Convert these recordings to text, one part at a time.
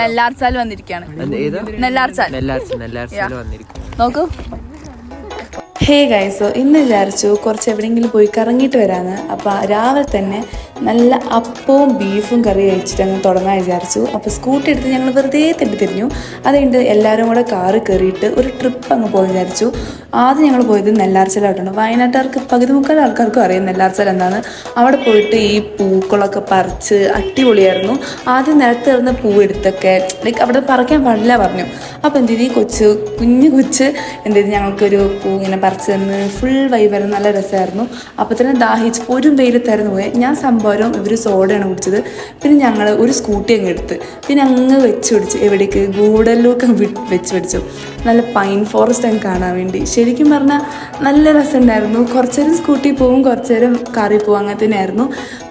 നെല്ലാർച്ചാൽ വന്നിരിക്കുകയാണ്. നോക്കൂ. Hey guys, ഇന്ന് വിചാരിച്ചു കുറച്ച് എവിടെയെങ്കിലും പോയി കറങ്ങിയിട്ട് വരാമെന്ന്. അപ്പോൾ രാവിലെ തന്നെ നല്ല അപ്പവും ബീഫും കറി കഴിച്ചിട്ട് അങ്ങ് തുടങ്ങാൻ വിചാരിച്ചു. അപ്പോൾ സ്കൂട്ടി എടുത്ത് ഞങ്ങൾ വെറുതെ തിരിഞ്ഞു. അതുകഴിഞ്ഞിട്ട് എല്ലാവരും കൂടെ കാറ് കയറിയിട്ട് ഒരു ട്രിപ്പ് അങ്ങ് പോയി വിചാരിച്ചു. ആദ്യം ഞങ്ങൾ പോയത് നെല്ലാർച്ചാലോട്ടാണ്. വയനാട്ടുകാർക്ക് പകുതി മുക്കാൽ ആൾക്കാർക്കും അറിയാം നെല്ലാർച്ചാൽ എന്താണ്. അവിടെ പോയിട്ട് ഈ പൂക്കളൊക്കെ പറിച്ച് അടിപൊളിയായിരുന്നു. ആദ്യം നിലത്ത് കിടന്ന പൂ എടുത്തൊക്കെ ലൈക്ക് അവിടെ പറിക്കാൻ പാടില്ല പറഞ്ഞു. അപ്പോൾ എന്ത് ചെയ്ത് കുഞ്ഞു കൊച്ച് എന്ത് ചെയ്ത് ഞങ്ങൾക്കൊരു പൂ ഇങ്ങനെ പറിച്ച് തന്ന് ഫുൾ വൈബായിരുന്നു. നല്ല രസമായിരുന്നു. അപ്പോൾ തന്നെ ദാഹിച്ച് ഒരു വെയിലത്തായിരുന്നു പോയത്. ഞാൻ സംഭവം ഇവർ സോഡയാണ് കുടിച്ചത്. പിന്നെ ഞങ്ങൾ ഒരു സ്കൂട്ടി അങ്ങ് എടുത്ത് പിന്നെ അങ്ങ് വെച്ച് പിടിച്ചു. എവിടേക്ക് ഗൂഡല്ലൂക്ക് വെച്ച് പിടിച്ചു. നല്ല പൈൻ ഫോറസ്റ്റ് അങ്ങ് കാണാൻ വേണ്ടി. ശരിക്കും പറഞ്ഞാൽ നല്ല രസമുണ്ടായിരുന്നു. കുറച്ച് നേരം സ്കൂട്ടി പോവും, കുറച്ച് നേരം കാറിൽ പോവും, അങ്ങനെ തന്നെയായിരുന്നു.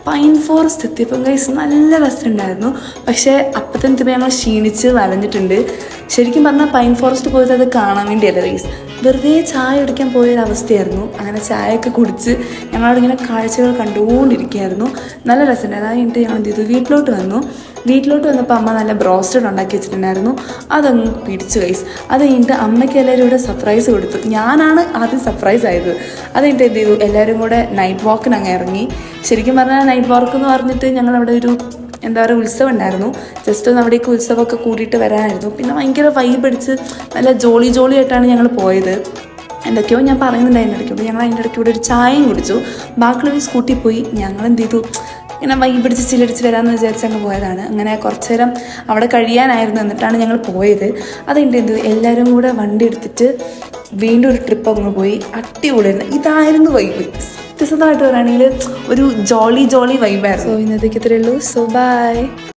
പൈൻ ഫോറസ്റ്റ് എത്തിയപ്പോൾ ഗൈസ് നല്ല രസമുണ്ടായിരുന്നു. പക്ഷേ അപ്പം തന്നെ എത്തിയപ്പോൾ ഞങ്ങൾ ക്ഷീണിച്ച് വലഞ്ഞിട്ടുണ്ട്. ശരിക്കും പറഞ്ഞാൽ പൈൻ ഫോറസ്റ്റ് പോയത് അത് കാണാൻ വേണ്ടിയല്ല ഗൈസ്, വെറുതെ ചായ കുടിക്കാൻ പോയൊരവസ്ഥയായിരുന്നു. അങ്ങനെ ചായയൊക്കെ കുടിച്ച് ഞങ്ങളവിടിങ്ങനെ കാഴ്ചകൾ കണ്ടുകൊണ്ടിരിക്കുകയായിരുന്നു. നല്ല രസമുണ്ടായിരുന്നു. അത് കഴിഞ്ഞിട്ട് ഞങ്ങൾ എന്ത് ചെയ്തു, വീട്ടിലോട്ട് വന്നപ്പോൾ അമ്മ നല്ല ബ്രോസ്റ്റഡ് ഉണ്ടാക്കി വെച്ചിട്ടുണ്ടായിരുന്നു. അതങ്ങ് പിടിച്ചു ഗൈസ്. അത് കഴിഞ്ഞിട്ട് അമ്മയ്ക്ക് എല്ലാവരും ഇവിടെ സർപ്രൈസ് കൊടുത്തു. ഞാനാണ് ആദ്യം സർപ്രൈസ് ആയത്. അത് കഴിഞ്ഞിട്ട് എന്ത് ചെയ്തു, എല്ലാവരും കൂടെ നൈറ്റ് വാക്കിന് അങ്ങ് ഇറങ്ങി. ശരിക്കും പറഞ്ഞാൽ നൈറ്റ് വാക്ക് എന്ന് പറഞ്ഞിട്ട് ഞങ്ങളവിടെ ഒരു എന്താ പറയുക ഉത്സവം ഉണ്ടായിരുന്നു. ജസ്റ്റ് ഒന്ന് അവിടേക്ക് ഉത്സവമൊക്കെ കൂടിയിട്ട് വരാനായിരുന്നു. പിന്നെ ഭയങ്കര വൈബ് അടിച്ച് നല്ല ജോളി ആയിട്ടാണ് ഞങ്ങൾ പോയത്. എന്തൊക്കെയോ ഞാൻ പറയുന്നുണ്ടായിരുന്നു ഇടയ്ക്ക്. അപ്പോൾ ഞങ്ങൾ അതിൻ്റെ ഇടയ്ക്ക് ഇവിടെ ഒരു ചായയും കുടിച്ചു. ബാക്കിയുള്ളവർ സ്കൂട്ടി പോയി. ഞങ്ങൾ എന്ത് ചെയ്തു, ഇങ്ങനെ വൈബ് പിടിച്ച് ചില്ലടിച്ച് വരാമെന്ന് വിചാരിച്ച് അങ്ങ് പോയതാണ്. അങ്ങനെ കുറച്ച് നേരം അവിടെ കഴിയാനായിരുന്നു. എന്നിട്ടാണ് ഞങ്ങൾ പോയത്. അതുകൊണ്ട് എന്ത് എല്ലാവരും കൂടെ വണ്ടി എടുത്തിട്ട് വീണ്ടും ഒരു ട്രിപ്പ് അങ്ങ് പോയി. അടിപൊളിയായിരുന്നു. ഇതായിരുന്നു വൈബ്. സത്യസന്ധമായിട്ട് പറയുകയാണെങ്കിൽ ഒരു ജോളി വൈബായിരുന്നു. സോ ഇന്നത്തേക്ക് ഇത്രയേ ഉള്ളൂ. So by.